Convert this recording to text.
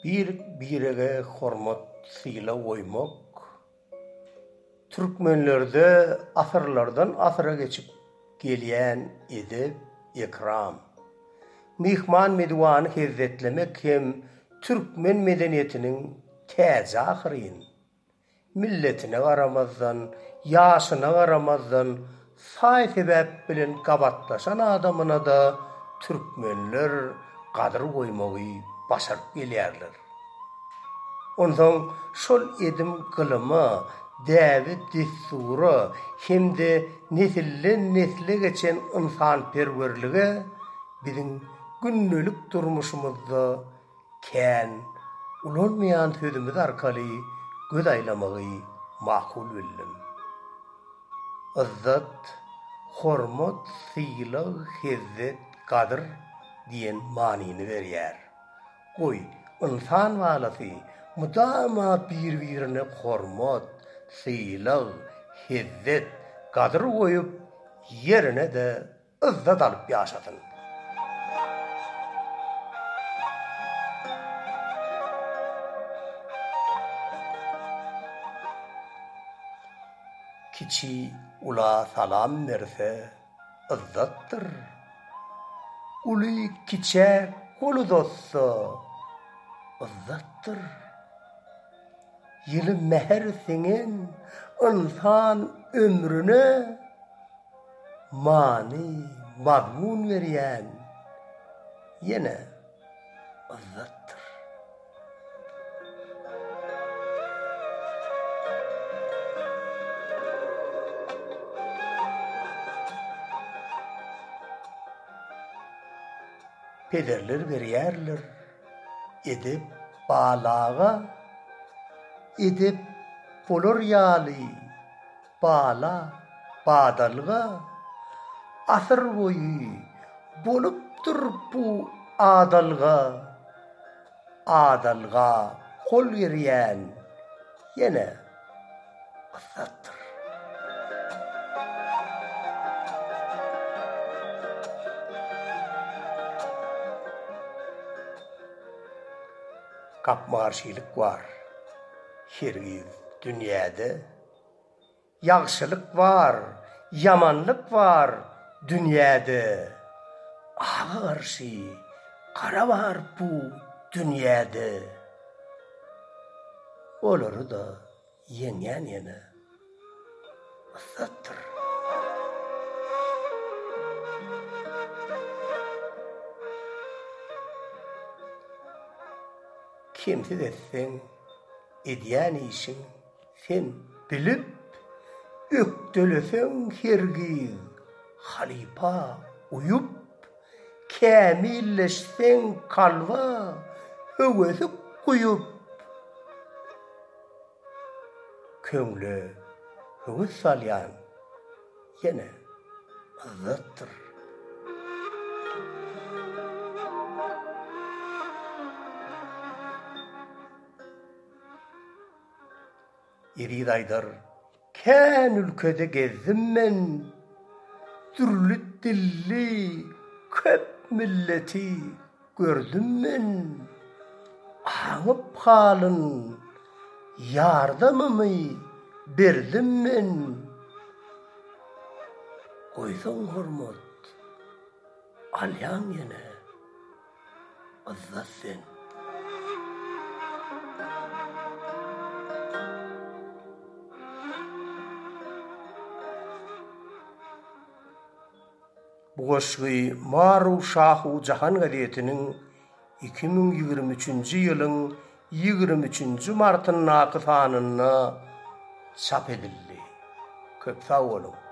birege hormat syla goýmak türkmenlerde asırlardan asıra geçip gelýän edip ikram. Mihman medwanı hezzetlemek hem Türkmen medeniyetinin täze ahyryn. Milletine garamazdan, ýaşyna garamazdan saý sebäp bilen gabatlaşan adamyna da türkmenler gadyr goýmagy başaryp gelýärler. Ondan şol edim kılıma, däwet desturu hemde nesilden nesile geçen insan perwerlige biziň günnelik durmuşymyzda kän ulanmayan sözümüz arkaly göz aýlamagy makul bildim. Izzat, hormat, syýlag, hezzet, gadyr diýen manyny berýär. Goý, insan walasy mudama bir-birine hormat, syýlag, hezzet, gadyr goýup ýerine de izzat alyp ýaşasyn. Kiçi ula salam verse izzatdyr. Uly kiçe kol uzatsa izzatdyr. Ýyly meher seňen insan ömrüne many, mazmun berýän ýene izzatdyr. Pederler berýärler, edip balaga, edip bolor ýaly, bala, badalga, asyr boýy, bolupdyr bu adalga, adalga kol berýän ýene izzatdyr. Kapmarşylyk var. Hergiz dünýäde ýagşylyk var, ýamanlyk var dünýäde. Aga garşy kara var bu dünýäde. Olary da ýeňän ýene izzatdyr. Kimsiz etsen, edýän işin sen bilip, ökdelesen hergiz halipa uyup, kämilleşsen kalva höwesi kuyup, köňle höwes salýan ýene izzatdyr. Eri daýdyr, kän ülkede gezdim men, türlü dilli, köp milleti gördüm men. Aňyp halyn, ýardamymy berdim men. Goýsaň hormat, alýan ýene izzat sen. Bu goşgy Maru Şahu Jahan gazetiniň 2023-nji ýylyň 23-nji martynyň sanyna çap edildi. Köp sag bolun.